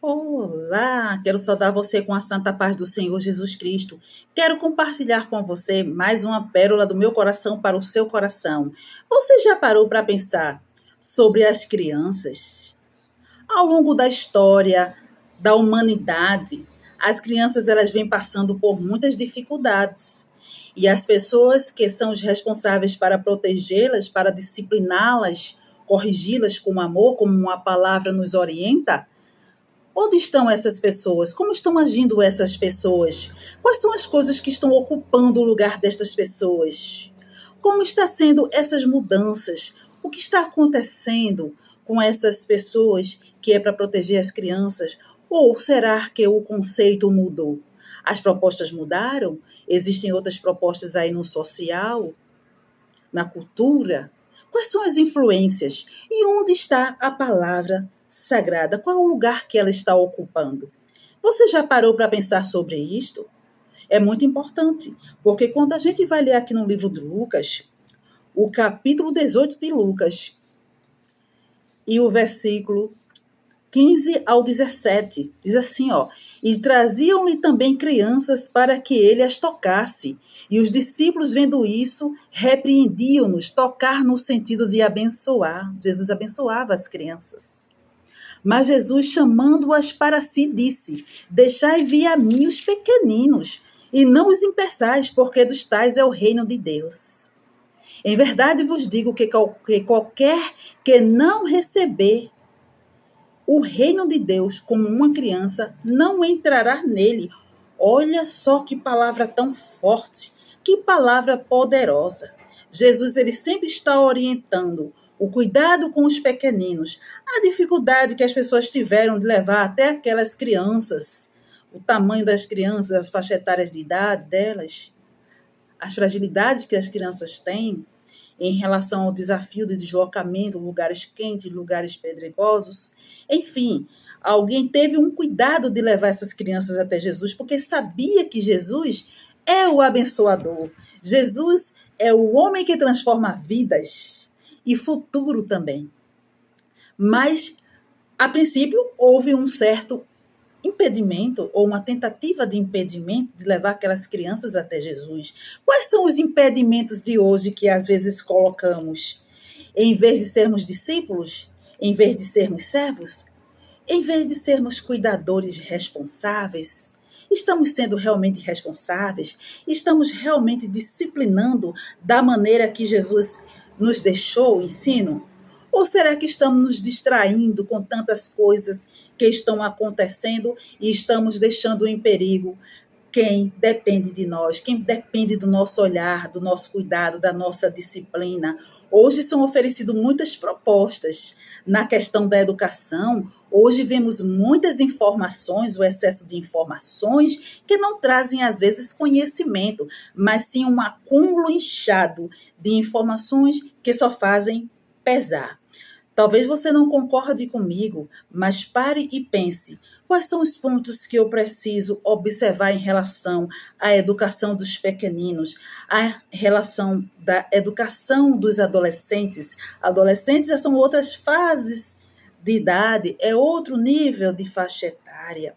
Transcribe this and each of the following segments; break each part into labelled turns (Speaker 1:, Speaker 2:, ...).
Speaker 1: Olá, quero saudar você com a santa paz do Senhor Jesus Cristo. Quero compartilhar com você mais uma pérola do meu coração para o seu coração. Você já parou para pensar sobre as crianças? Ao longo da história da humanidade, as crianças elas vêm passando por muitas dificuldades. E as pessoas que são os responsáveis para protegê-las, para discipliná-las, corrigi-las com amor, como a palavra nos orienta, onde estão essas pessoas? Como estão agindo essas pessoas? Quais são as coisas que estão ocupando o lugar destas pessoas? Como está sendo essas mudanças? O que está acontecendo com essas pessoas que é para proteger as crianças? Ou será que o conceito mudou? As propostas mudaram? Existem outras propostas aí no social, na cultura? Quais são as influências? E onde está a palavra sagrada? Qual é o lugar que ela está ocupando? Você já parou para pensar sobre isto? É muito importante, porque quando a gente vai ler aqui no livro de Lucas, o capítulo 18 de Lucas e o versículo 15 ao 17. Diz assim, ó: E traziam-lhe também crianças para que ele as tocasse. E os discípulos, vendo isso, repreendiam-nos. Tocar no sentido de abençoar. Jesus abençoava as crianças. Mas Jesus, chamando-as para si, disse: Deixai vir a mim os pequeninos, e não os impeçais, porque dos tais é o reino de Deus. Em verdade vos digo que qualquer que não receber o reino de Deus como uma criança não entrará nele. Olha só que palavra tão forte, que palavra poderosa. Jesus ele sempre está orientando o cuidado com os pequeninos, a dificuldade que as pessoas tiveram de levar até aquelas crianças, o tamanho das crianças, as faixas etárias de idade delas, as fragilidades que as crianças têm em relação ao desafio de deslocamento, lugares quentes, lugares pedregosos. Enfim, alguém teve um cuidado de levar essas crianças até Jesus, porque sabia que Jesus é o abençoador. Jesus é o homem que transforma vidas e futuro também. Mas, a princípio, houve um certo impedimento ou uma tentativa de impedimento de levar aquelas crianças até Jesus. Quais são os impedimentos de hoje que às vezes colocamos? Em vez de sermos discípulos, em vez de sermos servos, em vez de sermos cuidadores responsáveis, estamos sendo realmente responsáveis? Estamos realmente disciplinando da maneira que Jesus nos deixou o ensino? Ou será que estamos nos distraindo com tantas coisas que estão acontecendo e estamos deixando em perigo quem depende de nós, quem depende do nosso olhar, do nosso cuidado, da nossa disciplina? Hoje são oferecidas muitas propostas na questão da educação. Hoje vemos muitas informações, o excesso de informações, que não trazem, às vezes, conhecimento, mas sim um acúmulo inchado de informações que só fazem pesar. Talvez você não concorde comigo, mas pare e pense: quais são os pontos que eu preciso observar em relação à educação dos pequeninos, à relação da educação dos adolescentes? Adolescentes já são outras fases de idade, é outro nível de faixa etária.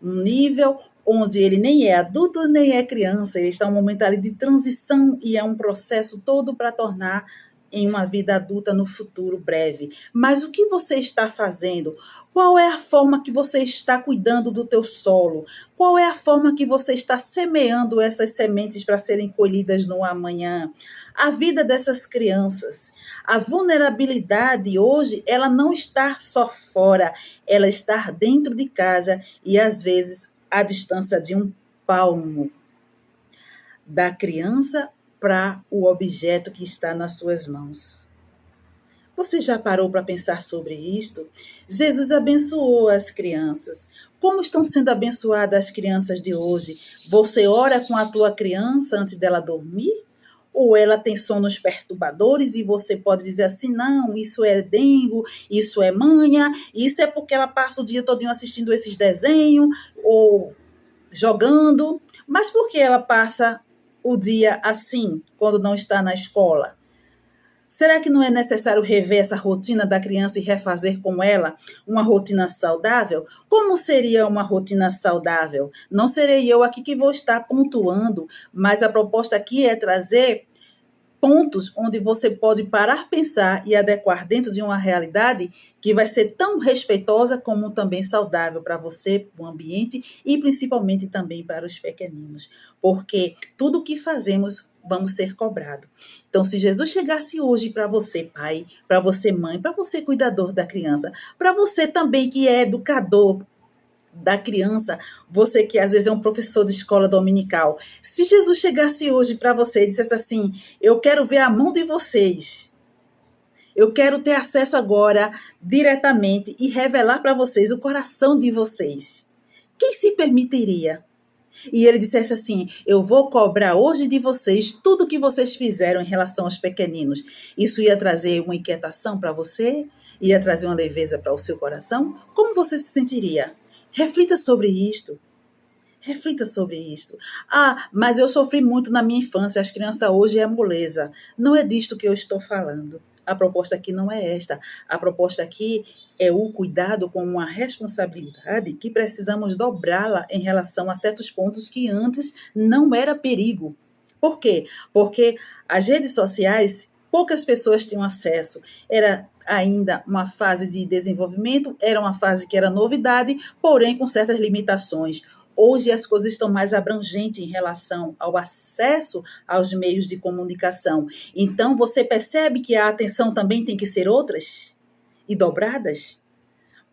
Speaker 1: Um nível onde ele nem é adulto nem é criança, ele está em um momento ali de transição e é um processo todo para tornar em uma vida adulta no futuro breve. Mas o que você está fazendo? Qual é a forma que você está cuidando do teu solo? Qual é a forma que você está semeando essas sementes para serem colhidas no amanhã? A vida dessas crianças, a vulnerabilidade hoje, ela não está só fora, ela está dentro de casa e às vezes à distância de um palmo da criança para o objeto que está nas suas mãos. Você já parou para pensar sobre isto? Jesus abençoou as crianças. Como estão sendo abençoadas as crianças de hoje? Você ora com a tua criança antes dela dormir? Ou ela tem sonos perturbadores e você pode dizer assim: não, isso é dengo, isso é manha, isso é porque ela passa o dia todinho assistindo esses desenhos ou jogando. Mas por que ela passa o dia assim, quando não está na escola? Será que não é necessário rever essa rotina da criança e refazer com ela uma rotina saudável? Como seria uma rotina saudável? Não serei eu aqui que vou estar pontuando, mas a proposta aqui é trazer pontos onde você pode parar, pensar e adequar dentro de uma realidade que vai ser tão respeitosa como também saudável para você, para o ambiente e principalmente também para os pequeninos. Porque tudo o que fazemos vamos ser cobrados. Então, se Jesus chegasse hoje para você, pai, para você, mãe, para você, cuidador da criança, para você também que é educador da criança, você que às vezes é um professor de escola dominical, se Jesus chegasse hoje para você e dissesse assim: eu quero ver a mão de vocês, eu quero ter acesso agora diretamente e revelar para vocês o coração de vocês, quem se permitiria? E ele dissesse assim: eu vou cobrar hoje de vocês tudo que vocês fizeram em relação aos pequeninos. Isso ia trazer uma inquietação para você? Ia trazer uma leveza para o seu coração? Como você se sentiria? Reflita sobre isto. Reflita sobre isto. Ah, mas eu sofri muito na minha infância, as crianças hoje é moleza. Não é disto que eu estou falando. A proposta aqui não é esta. A proposta aqui é o cuidado com uma responsabilidade que precisamos dobrá-la em relação a certos pontos que antes não era perigo. Por quê? Porque as redes sociais, poucas pessoas tinham acesso. Era ainda uma fase de desenvolvimento, era uma fase que era novidade, porém com certas limitações. Hoje as coisas estão mais abrangentes em relação ao acesso aos meios de comunicação. Então, você percebe que a atenção também tem que ser outras e dobradas?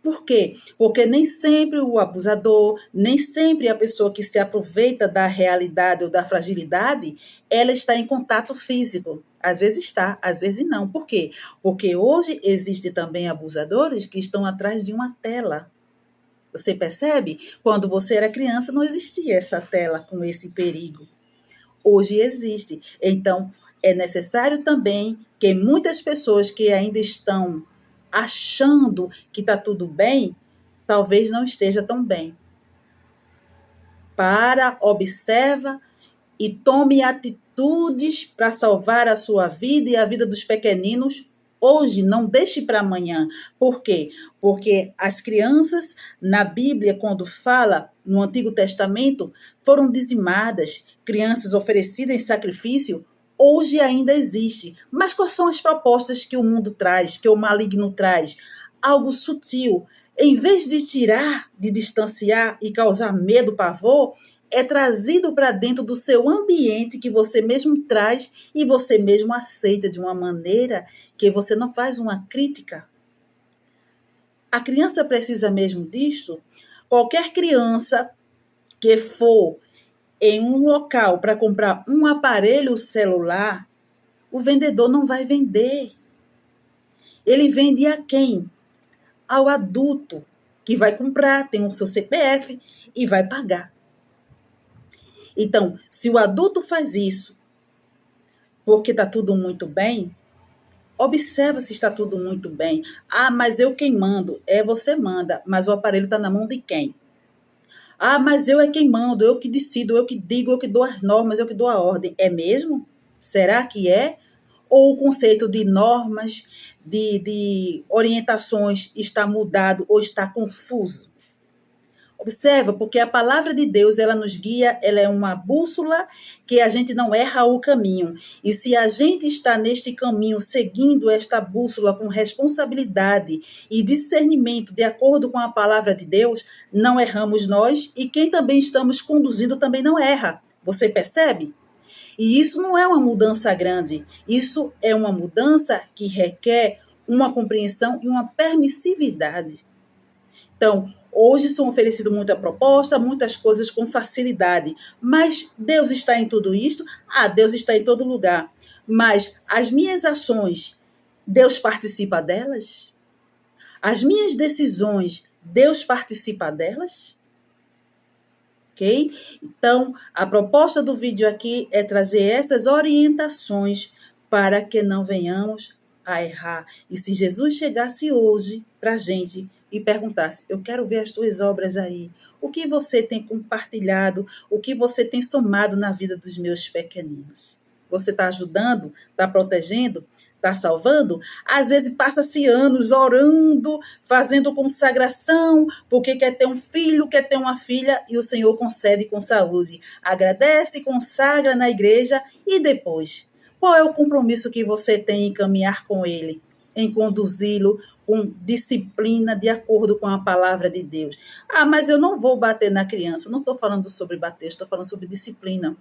Speaker 1: Por quê? Porque nem sempre o abusador, nem sempre a pessoa que se aproveita da realidade ou da fragilidade, ela está em contato físico. Às vezes está, às vezes não. Por quê? Porque hoje existem também abusadores que estão atrás de uma tela. Você percebe? Quando você era criança, não existia essa tela com esse perigo. Hoje existe. Então, é necessário também que muitas pessoas que ainda estão achando que está tudo bem, talvez não esteja tão bem. Para, observa e tome atitudes para salvar a sua vida e a vida dos pequeninos hoje, não deixe para amanhã. Por quê? Porque as crianças, na Bíblia, quando fala, no Antigo Testamento, foram dizimadas, crianças oferecidas em sacrifício, hoje ainda existe. Mas quais são as propostas que o mundo traz, que o maligno traz? Algo sutil. Em vez de tirar, de distanciar e causar medo, pavor, é trazido para dentro do seu ambiente que você mesmo traz e você mesmo aceita de uma maneira que você não faz uma crítica. A criança precisa mesmo disto? Qualquer criança que for em um local para comprar um aparelho celular, o vendedor não vai vender. Ele vende a quem? Ao adulto, que vai comprar, tem o seu CPF e vai pagar. Então, se o adulto faz isso porque está tudo muito bem, observa se está tudo muito bem. Ah, mas eu quem mando? É, você manda, mas o aparelho está na mão de quem? Ah, mas eu é quem mando, eu que decido, eu que digo, eu que dou as normas, eu que dou a ordem. É mesmo? Será que é? Ou o conceito de normas, de orientações está mudado ou está confuso? Observa, porque a palavra de Deus, ela nos guia, ela é uma bússola que a gente não erra o caminho. E se a gente está neste caminho, seguindo esta bússola com responsabilidade e discernimento de acordo com a palavra de Deus, não erramos nós e quem também estamos conduzindo também não erra. Você percebe? E isso não é uma mudança grande, isso é uma mudança que requer uma compreensão e uma permissividade. Então, hoje são oferecidas muita proposta, muitas coisas com facilidade. Mas Deus está em tudo isto? Ah, Deus está em todo lugar. Mas as minhas ações, Deus participa delas? As minhas decisões, Deus participa delas? Ok? Então, a proposta do vídeo aqui é trazer essas orientações para que não venhamos a errar. E se Jesus chegasse hoje para a gente e perguntasse: eu quero ver as tuas obras aí, o que você tem compartilhado, o que você tem somado na vida dos meus pequeninos? você está ajudando, está protegendo, está salvando, às vezes passa-se anos orando, fazendo consagração, porque quer ter um filho, quer ter uma filha, e o Senhor concede com saúde. Agradece, consagra na igreja, e depois? Qual é o compromisso que você tem em caminhar com Ele, em conduzi-lo com disciplina, de acordo com a palavra de Deus? Ah, mas eu não vou bater na criança. Não estou falando sobre bater, estou falando sobre disciplina.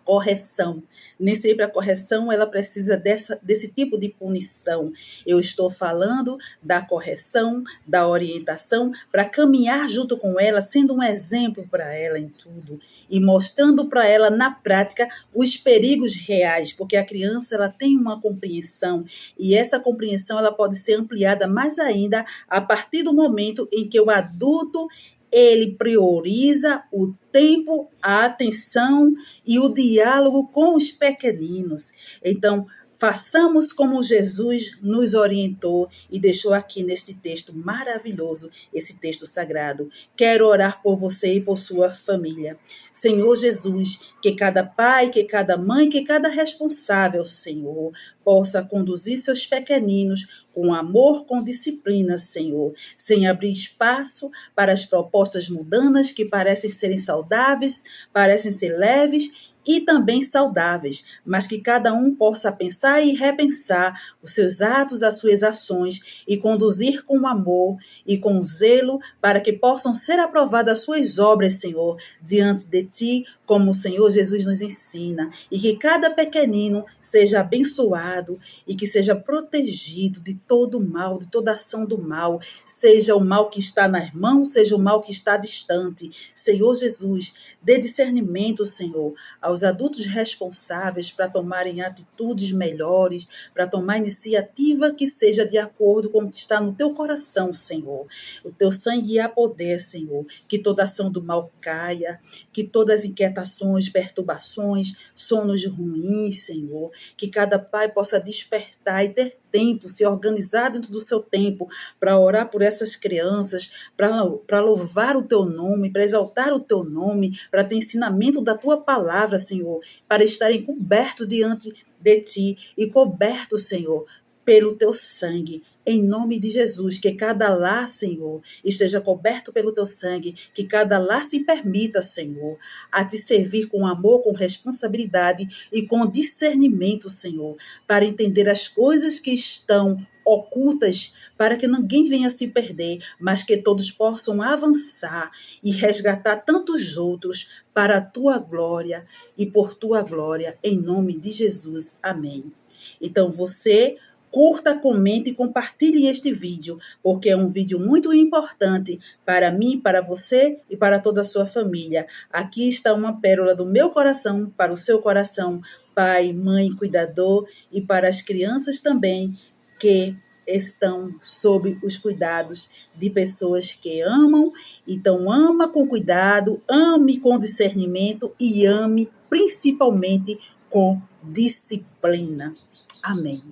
Speaker 1: Correção. Nem sempre a correção ela precisa desse tipo de punição. Eu estou falando da correção, da orientação, para caminhar junto com ela, sendo um exemplo para ela em tudo e mostrando para ela na prática os perigos reais, porque a criança ela tem uma compreensão e essa compreensão ela pode ser ampliada mais ainda a partir do momento em que o adulto ele prioriza o tempo, a atenção e o diálogo com os pequeninos. Então, façamos como Jesus nos orientou e deixou aqui neste texto maravilhoso, esse texto sagrado. Quero orar por você e por sua família. Senhor Jesus, que cada pai, que cada mãe, que cada responsável, Senhor, possa conduzir seus pequeninos com amor, com disciplina, Senhor, sem abrir espaço para as propostas mundanas que parecem serem saudáveis, parecem ser leves e também saudáveis, mas que cada um possa pensar e repensar os seus atos, as suas ações e conduzir com amor e com zelo para que possam ser aprovadas as suas obras, Senhor, diante de Ti, como o Senhor Jesus nos ensina, e que cada pequenino seja abençoado e que seja protegido de todo mal, de toda ação do mal, seja o mal que está nas mãos, seja o mal que está distante. Senhor Jesus, dê discernimento, Senhor, aos adultos responsáveis para tomarem atitudes melhores, para tomar iniciativa que seja de acordo com o que está no teu coração, Senhor. O teu sangue há poder, Senhor, que toda ação do mal caia, que todas as inquietações, perturbações, sonos ruins, Senhor, que cada pai possa despertar e ter tempo, se organizar dentro do seu tempo para orar por essas crianças, para louvar o teu nome, para exaltar o teu nome, para ter ensinamento da tua palavra, Senhor, para estarem cobertos diante de ti e cobertos, Senhor, pelo teu sangue. Em nome de Jesus, que cada lar, Senhor, esteja coberto pelo teu sangue, que cada lar se permita, Senhor, a te servir com amor, com responsabilidade e com discernimento, Senhor, para entender as coisas que estão ocultas, para que ninguém venha se perder, mas que todos possam avançar e resgatar tantos outros para a tua glória e por tua glória, em nome de Jesus. Amém. Então, você curta, comente e compartilhe este vídeo, porque é um vídeo muito importante para mim, para você e para toda a sua família. Aqui está uma pérola do meu coração para o seu coração, pai, mãe, cuidador, e para as crianças também que estão sob os cuidados de pessoas que amam. Então, ama com cuidado, ame com discernimento e ame principalmente com disciplina. Amém.